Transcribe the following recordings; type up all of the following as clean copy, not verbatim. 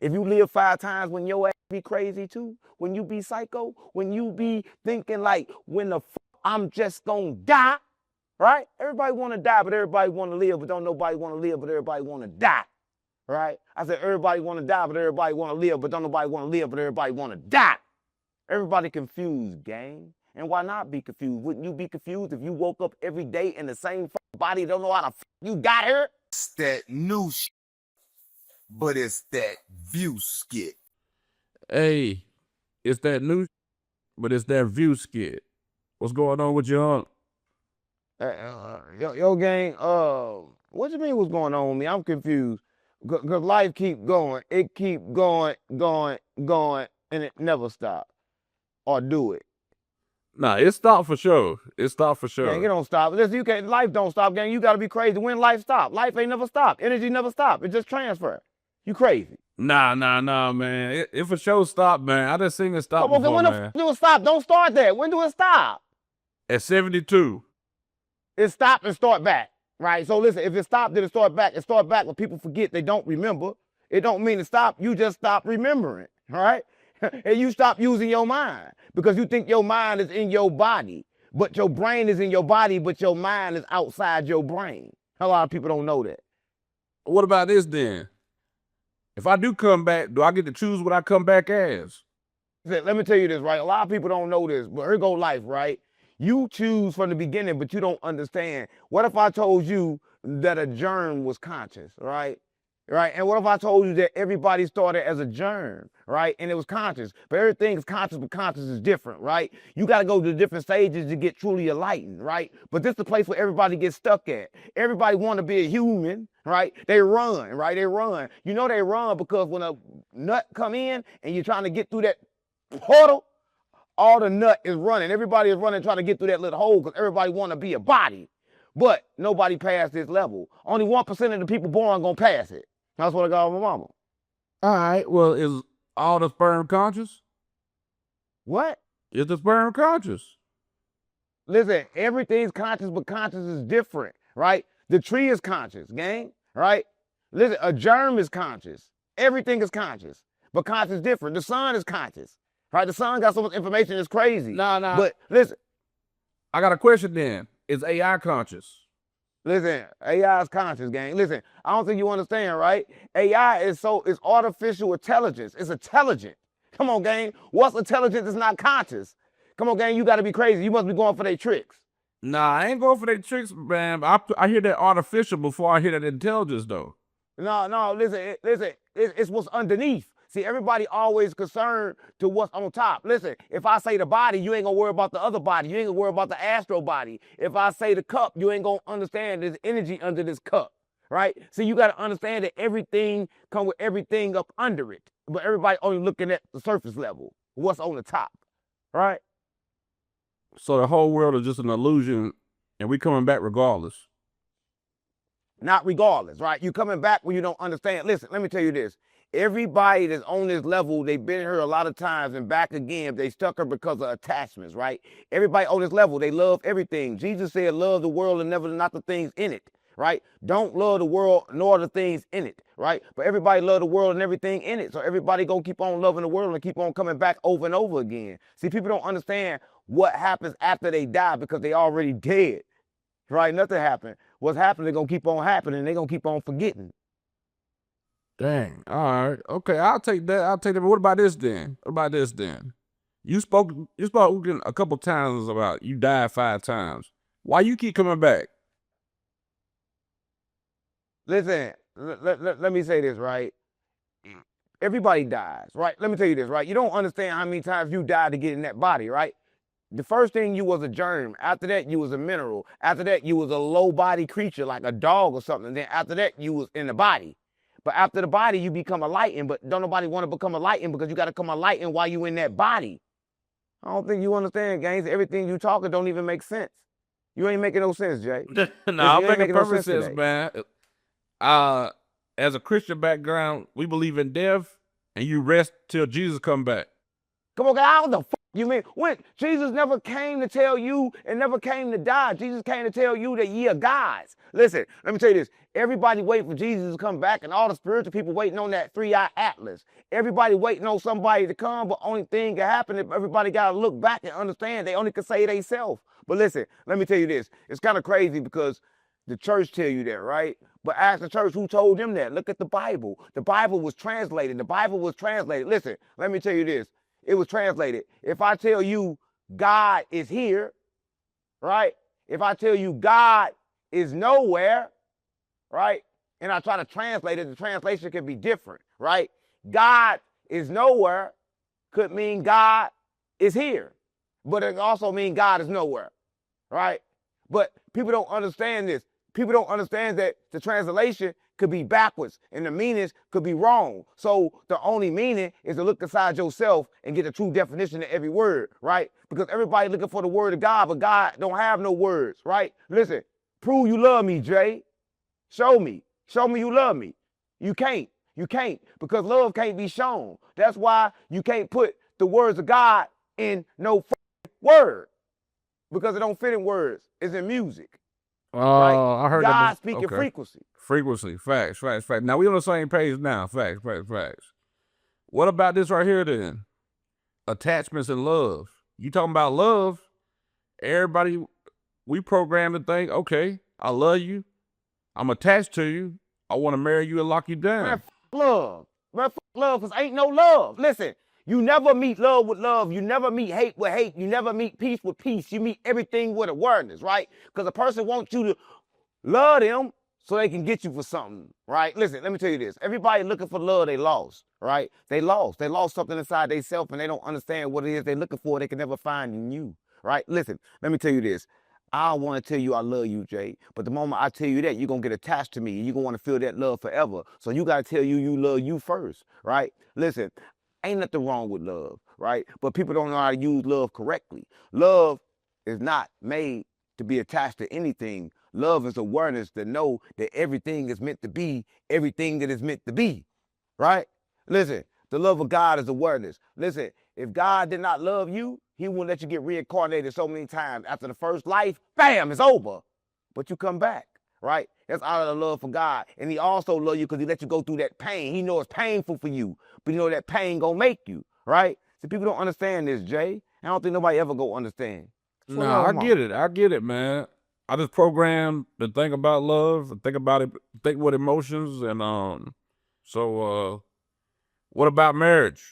If you live 5 times when your ass be crazy too, when you be psycho, when you be thinking like, when the I'm just gonna die, right? Everybody want to die, but everybody want to live, but don't nobody want to live, but everybody want to die, right? I said everybody want to die, but everybody want to live, but don't nobody want to live, but everybody want to die. Everybody confused, gang. And why not be confused? Wouldn't you be confused if you woke up every day in the same body, don't know how the you got here? It's that new shit, but it's that view skit. Hey, it's that new, but it's that view skit. What's going on with your Yo, gang, what you mean what's going on with me? I'm confused. Because life keep going. It keep going, and it never stop. Or do it. Nah, it stopped for sure. It stopped for sure. Gang, it don't stop. Listen, you can't, life don't stop, gang. You gotta be crazy. When life stop? Life ain't never stopped. Energy never stop. It just transfer. You crazy. Nah, man. It for sure stopped, man. I just seen it stop before, when man. do it stop? Don't start that. When do it stop? At 72. It stop and start back, right? So listen, if it stopped, then it start back. It start back when people forget they don't remember. It don't mean to stop. You just stop remembering, all right? And you stop using your mind because you think your mind is in your body, but your brain is in your body, but your mind is outside your brain. A lot of people don't know that. What about this then? If I do come back, do I get to choose what I come back as? Let me tell you this, right? A lot of people don't know this, but here go life, right? You choose from the beginning, but you don't understand. What if I told you that a germ was conscious, right? Right? And what if I told you that everybody started as a germ, right? And it was conscious. But everything is conscious, but conscious is different, right? You got to go to different stages to get truly enlightened, right? But this is the place where everybody gets stuck at. Everybody want to be a human, right? They run, right? They run. You know they run because when a nut come in and you're trying to get through that portal, all the nut is running. Everybody is running trying to get through that little hole because everybody want to be a body. But nobody passed this level. Only 1% of the people born going to pass it. That's what I got with my mama. All right. Well, is all the sperm conscious? What? Is the sperm conscious? Listen, everything's conscious, but conscious is different, right? The tree is conscious, gang, right? Listen, a germ is conscious. Everything is conscious, but conscious is different. The sun is conscious, right? The sun got so much information, it's crazy. Nah. But listen. I got a question then. Is AI conscious? Listen, AI is conscious, gang. Listen, I don't think you understand, right? AI is artificial intelligence. It's intelligent. Come on, gang. What's intelligent is not conscious. Come on, gang. You got to be crazy. You must be going for their tricks. Nah, I ain't going for their tricks, man. I hear that artificial before I hear that intelligence, though. No. Listen. It's what's underneath. See, everybody always concerned to what's on top. Listen, if I say the body, you ain't gonna worry about the other body. You ain't gonna worry about the astral body. If I say the cup, you ain't gonna understand there's energy under this cup, right? So you gotta understand that everything come with everything up under it. But everybody only looking at the surface level, what's on the top, right? So the whole world is just an illusion, and we coming back regardless. Not regardless, right? You coming back when you don't understand. Listen, let me tell you this. Everybody that's on this level, they've been here a lot of times and back again. They stuck her because of attachments, right? Everybody on this level, they love everything. Jesus said, love the world and never not the things in it, right? Don't love the world nor the things in it, right? But everybody love the world and everything in it. So everybody gonna keep on loving the world and keep on coming back over and over again. See, people don't understand what happens after they die because they already dead, right? Nothing happened. What's happening, they're gonna keep on happening. They're gonna keep on forgetting. Dang. All right. Okay, I'll take that. But what about this then? You spoke a couple times about you died 5 times. Why you keep coming back? Listen, let me say this, right? Everybody dies, right? Let me tell you this, right? You don't understand how many times you died to get in that body, right? The first thing, you was a germ. After that, you was a mineral. After that, you was a low body creature like a dog or something. Then after that, you was in the body. But after the body, you become enlightened. But don't nobody want to become enlightened because you got to come enlightened while you in that body. I don't think you understand, gangs. Everything you talking don't even make sense. You ain't making no sense, Jay. No, I'm making perfect sense, man. As a Christian background, we believe in death, and you rest till Jesus come back. Come on, guys. How the You mean when Jesus never came to tell you and never came to die? Jesus came to tell you that ye are gods. Listen, let me tell you this. Everybody waiting for Jesus to come back, and all the spiritual people waiting on that 3-eye atlas. Everybody waiting on somebody to come, but only thing can happen if everybody got to look back and understand they only can say they self. But listen, let me tell you this. It's kind of crazy because the church tell you that, right? But ask the church who told them that. Look at the Bible. The Bible was translated. The Bible was translated. Listen, let me tell you this. It was translated. If I tell you God is here, right? If I tell you God is nowhere, right? And I try to translate it, the translation could be different, right? God is nowhere could mean God is here, but it also mean God is nowhere, right? But people don't understand this. People don't understand that the translation could be backwards and the meanings could be wrong. So the only meaning is to look inside yourself and get the true definition of every word, right? Because everybody looking for the word of God, but God don't have no words, right? Listen, prove you love me, Jay. Show me. Show me you love me. You can't. You can't, because love can't be shown. That's why you can't put the words of God in no word, because it don't fit in words. It's in music. Right? I heard God that. speaking Okay. frequency. Frequency, facts. Now we on the same page now. Facts. What about this right here then? Attachments and love. You talking about love? Everybody, we programmed to think, okay, I love you. I'm attached to you. I want to marry you and lock you down. Man, love. Man, love, because ain't no love. Listen, you never meet love with love. You never meet hate with hate. You never meet peace with peace. You meet everything with awareness, right? Because a person wants you to love them so they can get you for something, right? Listen, let me tell you this. Everybody looking for love, they lost, right? They lost. They lost something inside themselves, and they don't understand what it is they're looking for. They can never find in you, right? Listen, let me tell you this. I want to tell you I love you, Jay. But the moment I tell you that, you're going to get attached to me. You're going to want to feel that love forever. So you got to tell you love you first, right? Listen, ain't nothing wrong with love, right? But people don't know how to use love correctly. Love is not made to be attached to anything. Love is awareness to know that everything is meant to be everything that is meant to be, right? Listen, the love of God is awareness. Listen, if God did not love you, he wouldn't let you get reincarnated so many times. After the first life, bam, it's over. But you come back, right? That's out of the love for God. And he also loves you because he let you go through that pain. He knows it's painful for you, but he knows that pain gonna make you, right? So people don't understand this, Jay. I don't think nobody ever go understand. Nah, I get it, man. I just programmed to think about love, think about it, think with emotions, and so what about marriage?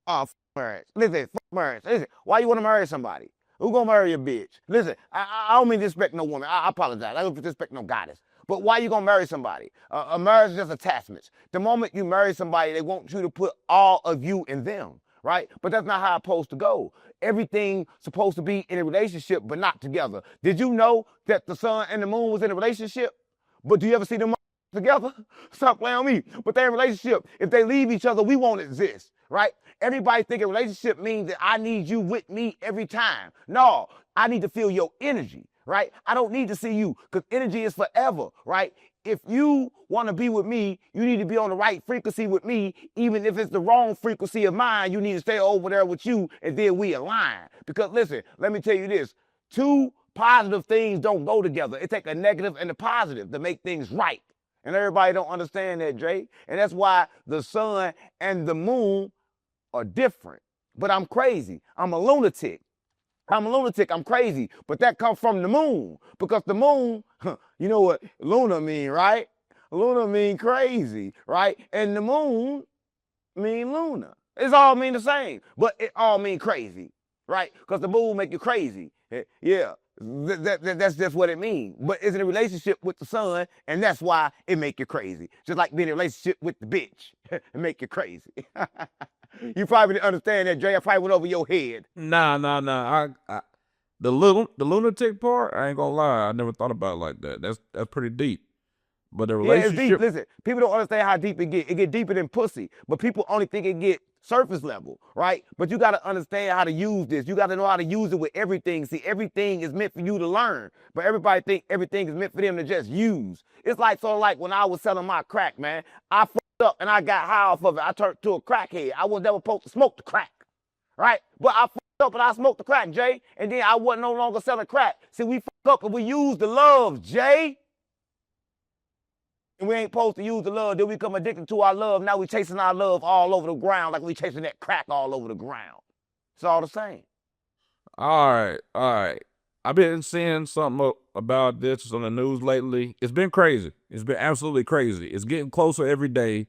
Oh, marriage. Listen, marriage. Listen, why you want to marry somebody? Who gonna marry a bitch? Listen, I don't mean to disrespect no woman. I apologize. I don't disrespect no goddess. But why you gonna marry somebody? A marriage is just attachments. The moment you marry somebody, they want you to put all of you in them, right? But that's not how it's supposed to go. Everything supposed to be in a relationship, but not together. Did you know that the sun and the moon was in a relationship? But do you ever see them together? Stop playing on me. But they're in a relationship. If they leave each other, we won't exist, right? Everybody think a relationship means that I need you with me every time. No, I need to feel your energy, right? I don't need to see you, because energy is forever, right? If you want to be with me, you need to be on the right frequency with me. Even if it's the wrong frequency of mine, you need to stay over there with you, and then we align. Because listen, let me tell you this. Two positive things don't go together. It takes a negative and a positive to make things right. And everybody don't understand that, Jay. And that's why the sun and the moon are different. But I'm crazy. I'm a lunatic. I'm crazy. But that comes from the moon. Because the moon, you know what Luna mean, right? Luna mean crazy, right? And the moon mean Luna. It's all mean the same. But it all mean crazy, right? Because the moon make you crazy. Yeah. That's just what it means. But it's in a relationship with the sun, and that's why it make you crazy. Just like being in a relationship with the bitch. It make you crazy. You probably didn't understand that, Jay. I probably went over your head. Nah. The lunatic part, I ain't gonna lie, I never thought about it like that. That's pretty deep. But the Yeah, it's relationship, deep. Listen, people don't understand how deep it get. It get deeper than pussy. But people only think it get surface level, right? But you got to understand how to use this. You got to know how to use it with everything. See, everything is meant for you to learn. But everybody think everything is meant for them to just use. It's like sort of like when I was selling my crack, man. I fucked up and I got high off of it. I turned to a crackhead. I was never supposed to smoke the crack, right? But I fucked up and I smoked the crack, Jay, and then I wasn't no longer selling crack. See, we fucked up and we used the love, Jay. And we ain't supposed to use the love. Then we become addicted to our love. Now we chasing our love all over the ground like we chasing that crack all over the ground. It's all the same. All right. I've been seeing something about this on the news lately. It's been crazy. It's been absolutely crazy. It's getting closer every day.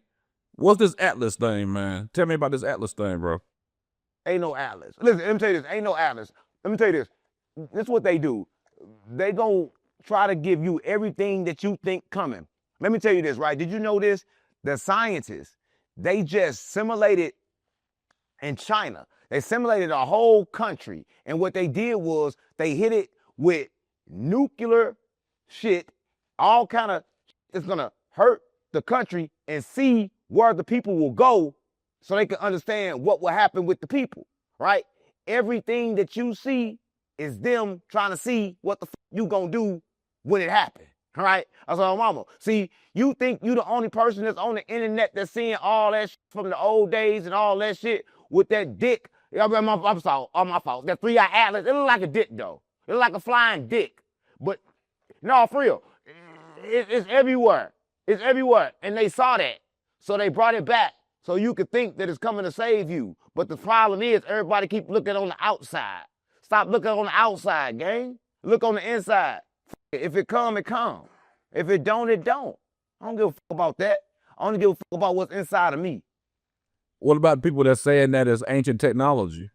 What's this Atlas thing, man? Tell me about this Atlas thing, bro. Ain't no Atlas. Listen, let me tell you this. Ain't no Atlas. Let me tell you this. This is what they do. They gonna try to give you everything that you think coming. Let me tell you this, right? Did you know this? The scientists, they just simulated in China. They simulated a whole country. And what they did was they hit it with nuclear shit, all kind of it's gonna hurt the country, and see where the people will go so they can understand what will happen with the people, right? Everything that you see is them trying to see what the you gonna do when it happens. All right, that's all, mama. See, you think you the only person that's on the internet that's seeing all that shit from the old days and all that shit with that dick. I'm sorry, all my fault. That 3-eye atlas, it look like a dick though. It look like a flying dick. But no, for real, it's everywhere. It's everywhere, and they saw that, so they brought it back so you could think that it's coming to save you. But the problem is, everybody keep looking on the outside. Stop looking on the outside, gang. Look on the inside. If it come, it come. If it don't, it don't. I don't give a fuck about that. I only give a fuck about what's inside of me. What about people that's saying that it's ancient technology?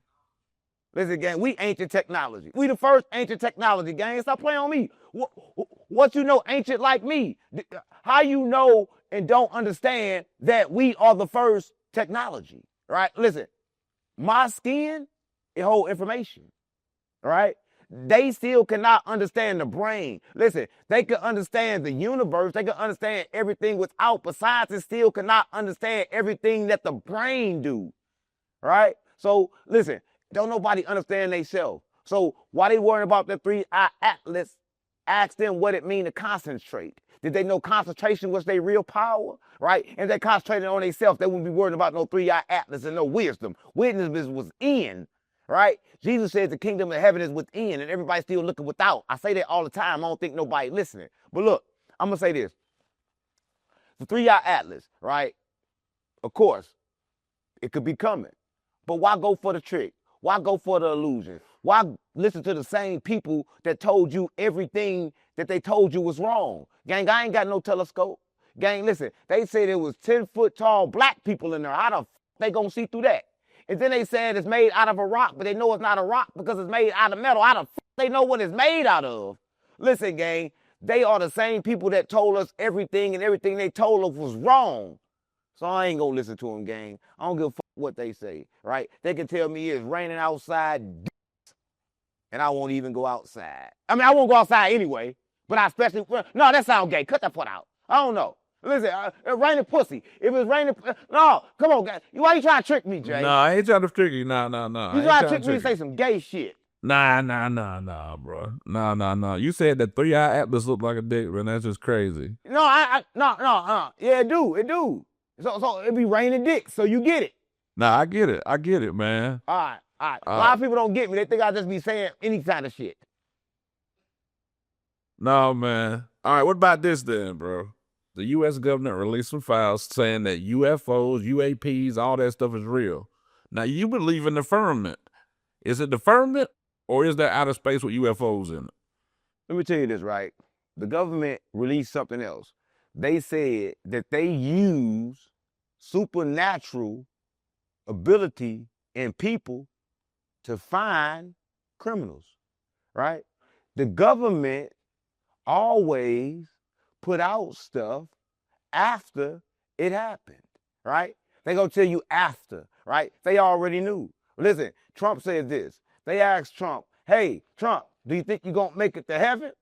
Listen, gang, we ancient technology. We the first ancient technology, gang. Stop playing on me. What you know ancient like me? How you know and don't understand that we are the first technology, right? Listen, my skin, it hold information, right? They still cannot understand the brain. Listen, they can understand the universe. They can understand everything without, but science still cannot understand everything that the brain do, right? So listen, don't nobody understand themselves. So why they worrying about the 3-eye atlas? Ask them what it mean to concentrate. Did they know concentration was their real power, right? And they concentrated on themselves, they wouldn't be worried about no 3-eye atlas and no wisdom. Wisdom was in, right? Jesus said the kingdom of heaven is within, and everybody's still looking without. I say that all the time. I don't think nobody listening. But look, I'm going to say this. The 3-eye atlas, right? Of course, it could be coming. But why go for the trick? Why go for the illusion? Why listen to the same people that told you everything that they told you was wrong? Gang, I ain't got no telescope. Gang, listen, they said it was 10-foot tall black people in there. How the f they gonna see through that? And then they said it's made out of a rock, but they know it's not a rock because it's made out of metal. How the f they know what it's made out of? Listen, gang, they are the same people that told us everything, and everything they told us was wrong. So I ain't gonna listen to them, gang. I don't give a fuck what they say, right? They can tell me it's raining outside, and I won't even go outside. I mean, I won't go outside anyway, but I especially, no, that sounds gay. Cut that part out. I don't know. Listen, it's raining pussy. If it's raining, no, come on, guys. Why you trying to trick me, Jay? Nah, I ain't trying to trick you. Nah. You trying to trick me to say some gay shit. Nah, bro. Nah. You said that 3-eye atlas looked like a dick, man. That's just crazy. No, no. Yeah, it do. So it be raining dicks, so you get it. Nah, I get it, man. All right. A lot of people don't get me. They think I just be saying any kind of shit. No, man. All right, what about this then, bro? The U.S. government released some files saying that UFOs, UAPs, all that stuff is real. Now, you believe in the firmament. Is it the firmament, or is there outer space with UFOs in it? Let me tell you this, right? The government released something else. They said that they use supernatural ability in people to find criminals, right? The government always put out stuff after it happened, right? They gonna tell you after, right? They already knew. Listen, Trump said this. They asked Trump, hey, Trump, do you think you're gonna make it to heaven?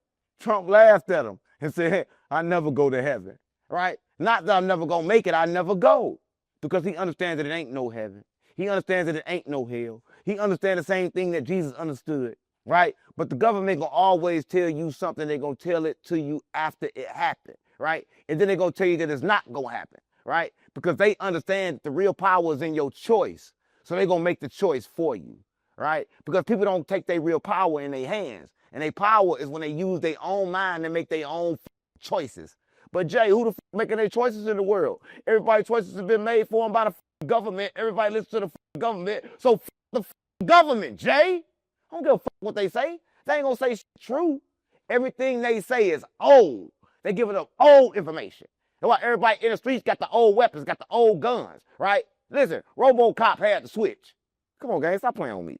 Trump laughed at him and said, hey, I never go to heaven, right? Not that I'm never gonna make it, I never go. Because he understands that it ain't no heaven. He understands that it ain't no hell. He understands the same thing that Jesus understood, right? But the government gonna always tell you something. They're gonna tell it to you after it happened, right? And then they're gonna tell you that it's not gonna happen, right? Because they understand that the real power is in your choice. So they're going to make the choice for you, right? Because people don't take their real power in their hands. And their power is when they use their own mind and make their own choices. But Jay, who the f making their choices in the world? Everybody's choices have been made for them by the government. Everybody listens to the government. So the government, Jay. I don't give a fuck what they say. They ain't gonna say true. Everything they say is old. They giving up old information. That's why everybody in the streets got the old weapons, got the old guns, right? Listen, RoboCop had the switch. Come on, gang, stop playing on me.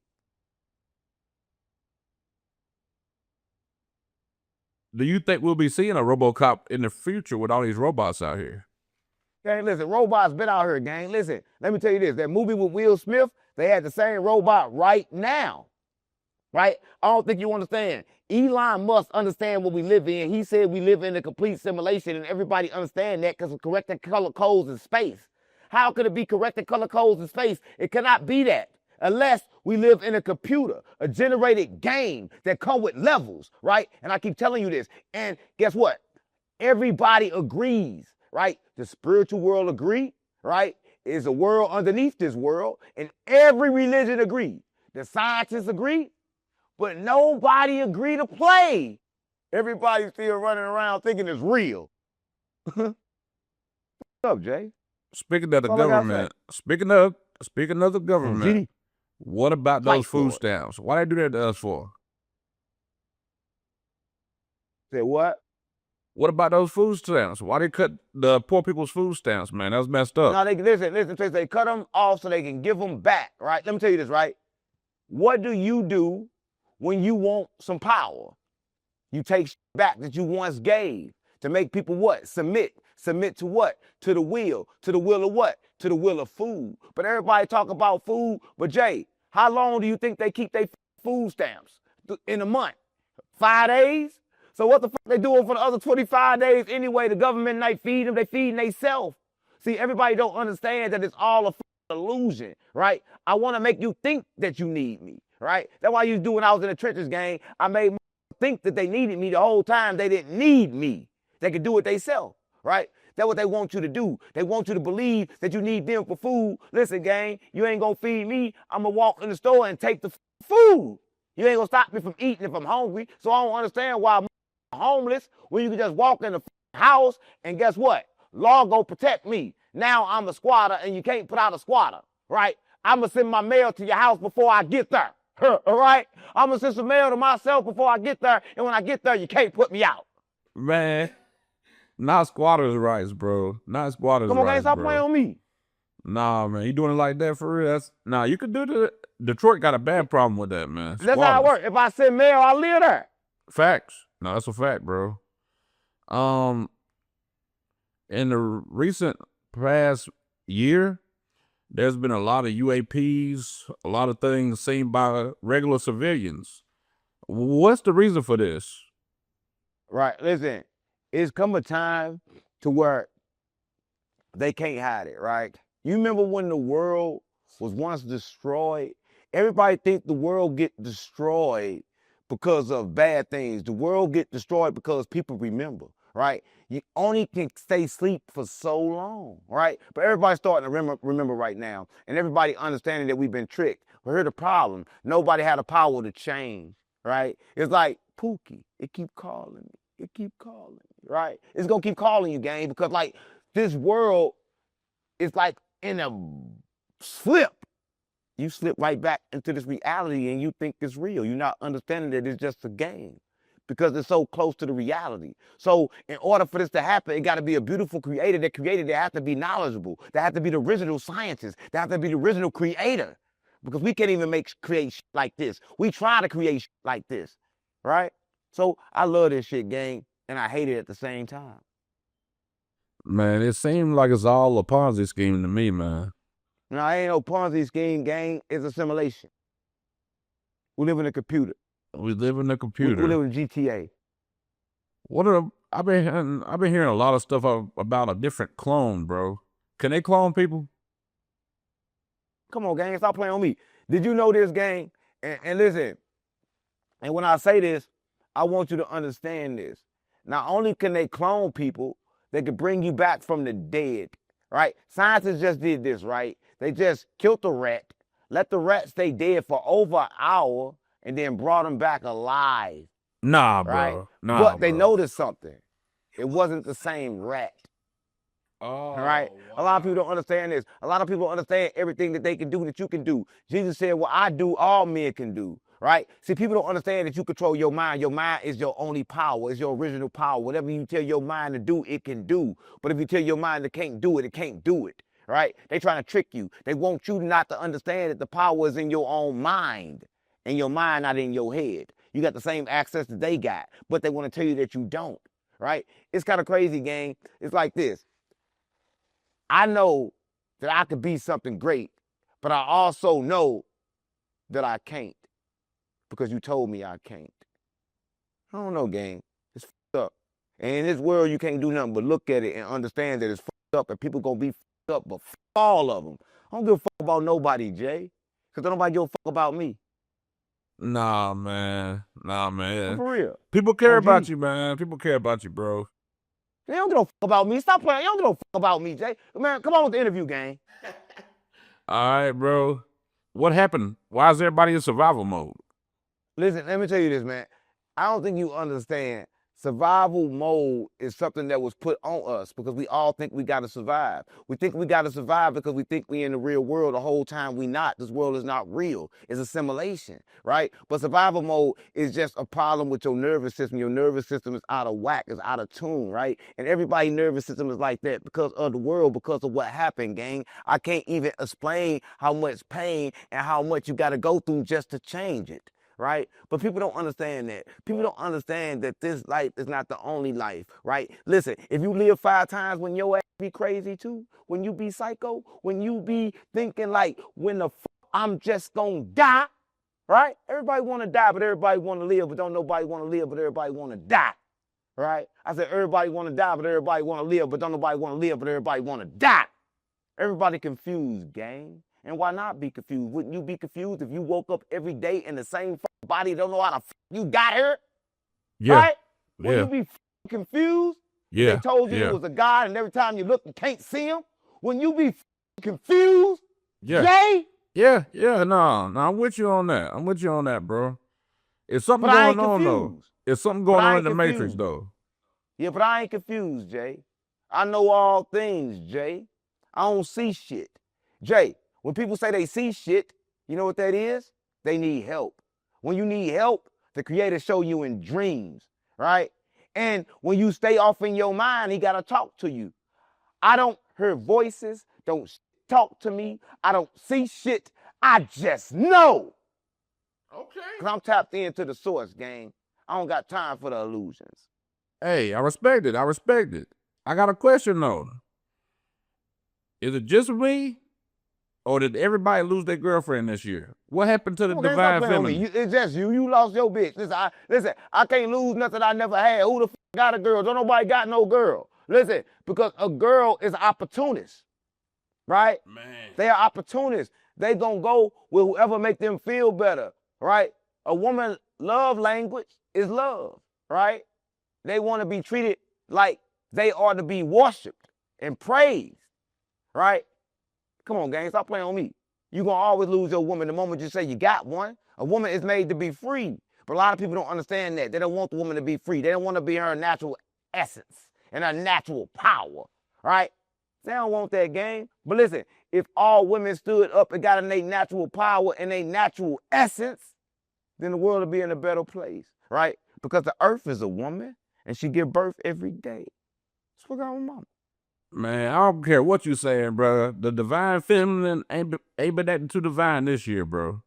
Do you think we'll be seeing a RoboCop in the future with all these robots out here? Gang, listen, robots been out here, gang. Listen, let me tell you this. That movie with Will Smith, they had the same robot right now, right? I don't think you understand. Elon Musk understand what we live in. He said we live in a complete simulation, and everybody understand that because of correcting color codes in space. How could it be correcting color codes in space? It cannot be that unless we live in a computer, a generated game that come with levels, right? And I keep telling you this. And guess what? Everybody agrees, right? The spiritual world agree, right? Is a world underneath this world, and every religion agree. The scientists agree, but nobody agree to play. Everybody's still running around thinking it's real. What's up, Jay? Speaking of the government, speaking of the government, what about those food stamps? Why they do that to us for? Say what? What about those food stamps? Why they cut the poor people's food stamps, man? That was messed up. No, listen, Trace, they cut them off so they can give them back, right? Let me tell you this, right? What do you do when you want some power? You take back that you once gave to make people what? Submit. Submit to what? To the will. To the will of what? To the will of food. But everybody talk about food. But Jay, how long do you think they keep their food stamps? In a month? 5 days? So what the fuck they doing for the other 25 days anyway? The government ain't feed them, they feeding themselves. See, everybody don't understand that it's all a illusion, right? I want to make you think that you need me, right? That's why you do when I was in the trenches, gang. I made think that they needed me the whole time. They didn't need me. They could do it themselves, right? That's what they want you to do. They want you to believe that you need them for food. Listen, gang, you ain't gonna feed me. I'm gonna walk in the store and take the food. You ain't gonna stop me from eating if I'm hungry. So I don't understand why I'm homeless when you can just walk in the house and guess what? Law go protect me. Now I'm a squatter and you can't put out a squatter, right? I'm gonna send my mail to your house before I get there, all right? I'm gonna send some mail to myself before I get there, and when I get there, you can't put me out. Man, not squatters' rights, bro. Not squatters' rights, Come on, guys, stop playing on me. Nah, man, you doing it like that for real? Nah, you could do the Detroit got a bad problem with that, man. That's how it works. If I send mail, I live there. Facts. No, that's a fact, bro. In the recent past year, there's been a lot of UAPs, a lot of things seen by regular civilians. What's the reason for this? Right, listen, it's come a time to where they can't hide it, right? You remember when the world was once destroyed? Everybody think the world get destroyed because of bad things. The world get destroyed because people remember, right? You only can stay asleep for so long, right? But everybody's starting to remember right now, and everybody understanding that we've been tricked. But here's the problem. Nobody had the power to change, right? It's like Pookie. It keep calling me. It keep calling me, right? It's going to keep calling you, gang, because, like, this world is like in a slip. You slip right back into this reality and you think it's real. You're not understanding that it's just a game because it's so close to the reality. So in order for this to happen, it got to be a beautiful creator that created it. They have to be knowledgeable. They have to be the original scientist. They have to be the original creator because we can't even create shit like this. We try to create shit like this, right? So I love this shit, gang, and I hate it at the same time. Man, it seems like it's all a Ponzi scheme to me, man. No, ain't no Ponzi scheme, gang. It's a simulation. We live in a computer. We live in a computer. We live in GTA. I've been hearing a lot of stuff about a different clone, bro. Can they clone people? Come on, gang. Stop playing on me. Did you know this, gang? And listen, and when I say this, I want you to understand this. Not only can they clone people, they can bring you back from the dead, right? Scientists just did this, right? They just killed a rat, let the rat stay dead for over an hour, and then brought him back alive, Nah, right? bro. Nah, But they bro. noticed something. It wasn't the same rat. Oh, All right. A lot of people don't understand this. A lot of people don't understand everything that they can do that you can do. Jesus said, "What I do, all men can do." Right? See, people don't understand that you control your mind. Your mind is your only power. It's your original power. Whatever you tell your mind to do, it can do. But if you tell your mind it can't do it, it can't do it. Right? They trying to trick you. They want you not to understand that the power is in your own mind, and your mind not in your head. You got the same access that they got, but they want to tell you that you don't. Right? It's kind of crazy, gang. It's like this. I know that I could be something great, but I also know that I can't because you told me I can't. I don't know, gang. It's fucked up. And in this world, you can't do nothing but look at it and understand that it's fucked up, and people gonna be fucked up, but fuck all of them. I don't give a fuck about nobody, Jay, because nobody give a fuck about me. Nah, man. Nah, I'm man. for real. People care OG. about you, man. People care about you, bro. They don't give a fuck about me. Stop playing. You don't give a fuck about me, Jay. Man, come on with the interview, gang. All right, bro. What happened? Why is everybody in survival mode? Listen, let me tell you this, man. I don't think you understand. Survival mode is something that was put on us because we all think we got to survive. We think we got to survive because we think we in the real world the whole time we not. This world is not real. It's a simulation, right? But survival mode is just a problem with your nervous system. Your nervous system is out of whack, is out of tune, right? And everybody's nervous system is like that because of the world, because of what happened, gang. I can't even explain how much pain and how much you got to go through just to change it. Right? But people don't understand that. People don't understand that this life is not the only life, right? Listen, if you live 5 times when your ass be crazy too, when you be psycho, when you be thinking like, when the I'm just gonna die, right? Everybody want to die, but everybody want to live, but don't nobody want to live, but everybody want to die, right? I said everybody want to die, but everybody want to live, but don't nobody want to live, but everybody want to die. Everybody confused, gang. And why not be confused? Wouldn't you be confused if you woke up every day in the same body, don't know how you got here? Yeah. Right? Yeah. Wouldn't you be confused? Yeah. They told you yeah. it was a God, and every time you look, you can't see him. Wouldn't you be confused? Yeah. Jay? Yeah. Yeah. No, I'm with you on that. I'm with you on that, bro. It's something But I ain't going on, though. confused. It's something going I on in ain't the Matrix, confused. though. Yeah, but I ain't confused, Jay. I know all things, Jay. I don't see shit. Jay, when people say they see shit, you know what that is? They need help. When you need help, the Creator show you in dreams, right? And when you stay off in your mind, he got to talk to you. I don't hear voices, don't talk to me. I don't see shit. I just know. Okay. Because I'm tapped into the source, gang. I don't got time for the illusions. Hey, I respect it. I respect it. I got a question, though. Is it just me? Or did everybody lose their girlfriend this year? What happened to the Come on, divine stop playing on me. feminine? It's just you. You lost your bitch. Listen, I can't lose nothing I never had. Who the got a girl? Don't nobody got no girl. Listen, because a girl is an opportunist, right? Man. They are opportunists. They gonna go with whoever make them feel better, right? A woman love language is love, right? They want to be treated like they are to be worshipped and praised, right? Come on, gang, stop playing on me. You're going to always lose your woman the moment you say you got one. A woman is made to be free. But a lot of people don't understand that. They don't want the woman to be free. They don't want to be her natural essence and her natural power, right? They don't want that, gang. But listen, if all women stood up and got in their natural power and their natural essence, then the world would be in a better place, right? Because the earth is a woman, and she give birth every day. That's what got my mama. Man, I don't care what you saying, bro. The divine feminine ain't been acting too divine this year, bro.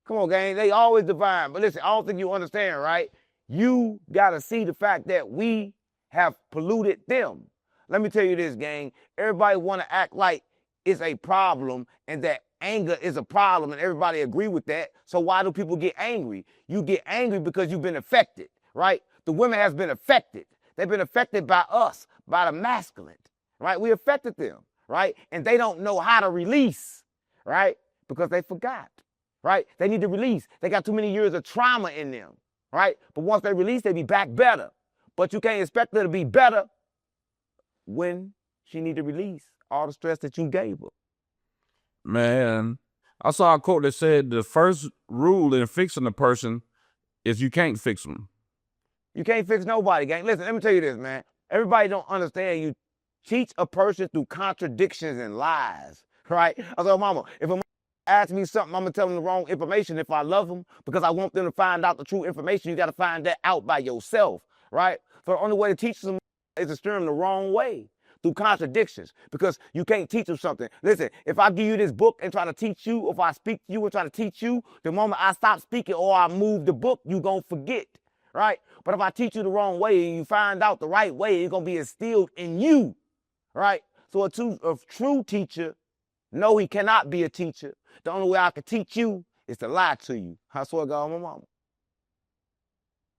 Come on, gang. They always divine. But listen, I don't think you understand, right? You got to see the fact that we have polluted them. Let me tell you this, gang. Everybody want to act like it's a problem and that anger is a problem, and everybody agree with that. So why do people get angry? You get angry because you've been affected, right? The women has been affected. They've been affected by us, by the masculine, right? We affected them, right? And they don't know how to release, right? Because they forgot, right? They need to release. They got too many years of trauma in them, right? But once they release, they be back better. But you can't expect her to be better when she need to release all the stress that you gave her. Man, I saw a quote that said the first rule in fixing a person is you can't fix them. You can't fix nobody, gang. Listen, let me tell you this, man. Everybody don't understand you teach a person through contradictions and lies, right? I said, mama, if a asks me something, I'm gonna tell them the wrong information if I love them, because I want them to find out the true information. You got to find that out by yourself, right? So the only way to teach them is to steer them the wrong way through contradictions, because you can't teach them something. Listen, if I give you this book and try to teach you, if I speak to you and try to teach you, the moment I stop speaking or I move the book, you gonna forget, right? But if I teach you the wrong way and you find out the right way, it's gonna be instilled in you, right? So a true teacher, no, he cannot be a teacher. The only way I can teach you is to lie to you. I swear to God, my mama.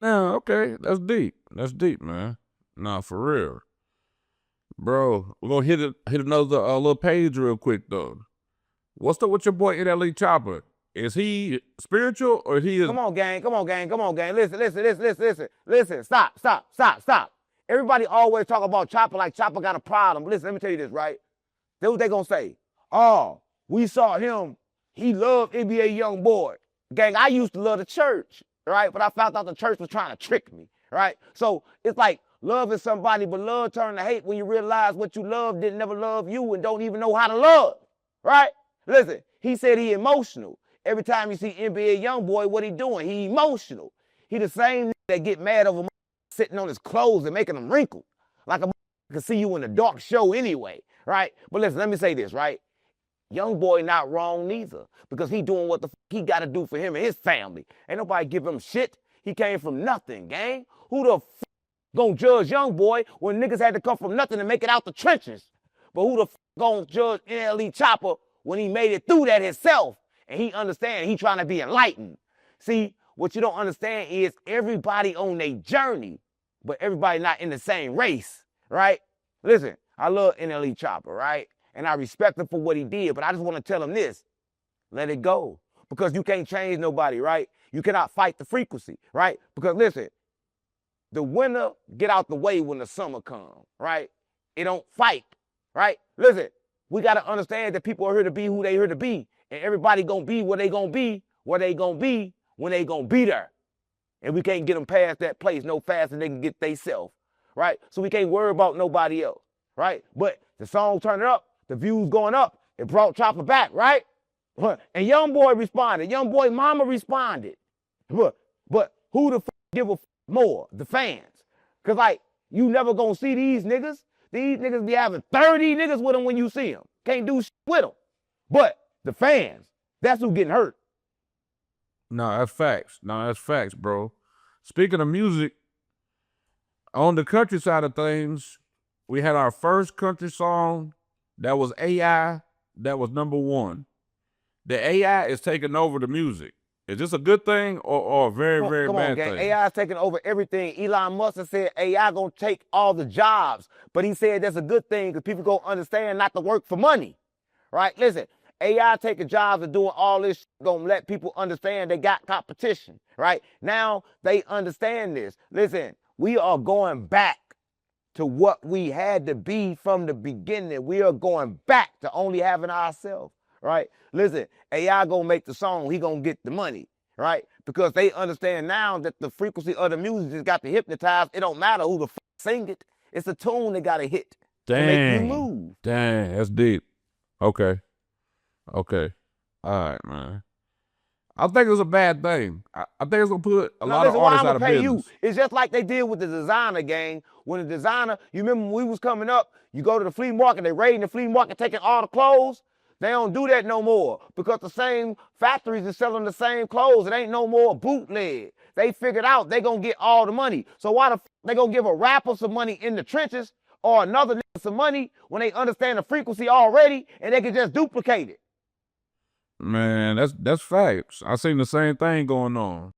Now, okay, that's deep. That's deep, man. Nah, for real. Bro, we're gonna hit another little page real quick though. What's up with your boy NLE Chopper? Is he spiritual or he is? Come on, gang. Come on, gang. Come on, gang. Listen. Stop. Everybody always talk about Chopper like Chopper got a problem. Listen, let me tell you this, right? That's what they gonna say. Oh, we saw him. He loved NBA YoungBoy. Gang, I used to love the church, right? But I found out the church was trying to trick me, right? So it's like loving somebody, but love turned to hate when you realize what you love didn't never love you and don't even know how to love, right? Listen, he said he emotional. Every time you see NBA YoungBoy, what he doing? He emotional. He the same that get mad over sitting on his clothes and making them wrinkle. Like a can see you in a dark show anyway, right? But listen, let me say this, right? YoungBoy not wrong neither, because he doing what the he got to do for him and his family. Ain't nobody give him shit. He came from nothing, gang. Who the gonna judge YoungBoy when niggas had to come from nothing to make it out the trenches? But who the gonna judge NLE Chopper when he made it through that himself and he understand he trying to be enlightened? See, what you don't understand is everybody on their journey, but everybody not in the same race, right? Listen, I love NLE Chopper, right? And I respect him for what he did, but I just want to tell him this: let it go, because you can't change nobody, right? You cannot fight the frequency, right? Because listen, the winter get out the way when the summer comes, right? It don't fight, right? Listen, we got to understand that people are here to be who they here to be, and everybody gonna be where they gonna be, where they gonna be when they gonna be there, and we can't get them past that place no faster than they can get theyself, right? So we can't worry about nobody else, right? But the song Turn It Up, the views going up, it brought Chopper back, right? And YoungBoy responded. YoungBoy mama responded. But who the give a more? The fans. Because, like, you never going to see these niggas. These niggas be having 30 niggas with them when you see them. Can't do shit with them. But the fans, that's who getting hurt. No, that's facts. No, that's facts, bro. Speaking of music, on the country side of things, we had our first country song that was AI, that was #1. The AI is taking over the music. Is this a good thing or a very bad thing? AI is taking over everything. Elon Musk said AI gonna take all the jobs, but he said that's a good thing because people gonna understand not to work for money, right? Listen, AI taking jobs and doing all this shit, gonna let people understand they got competition, right? Now they understand this. Listen, we are going back to what we had to be from the beginning. We are going back to only having ourselves, right? Listen, AI gonna make the song, he gonna get the money, right? Because they understand now that the frequency of the music just got to hypnotize. It don't matter who the sing it. It's the tune that got to hit to make you move. Dang, that's deep. Okay. All right, man. I think it's a bad thing. I think it's gonna put a lot of artists out of business. It's just like they did with the designer gang. When the designer, you remember when we was coming up, you go to the flea market, they raiding the flea market, taking all the clothes. They don't do that no more because the same factories are selling the same clothes. It ain't no more bootleg. They figured out they gonna get all the money. So why the they gonna give a rapper some money in the trenches or another nigga some money when they understand the frequency already and they can just duplicate it? Man, that's facts. I seen the same thing going on.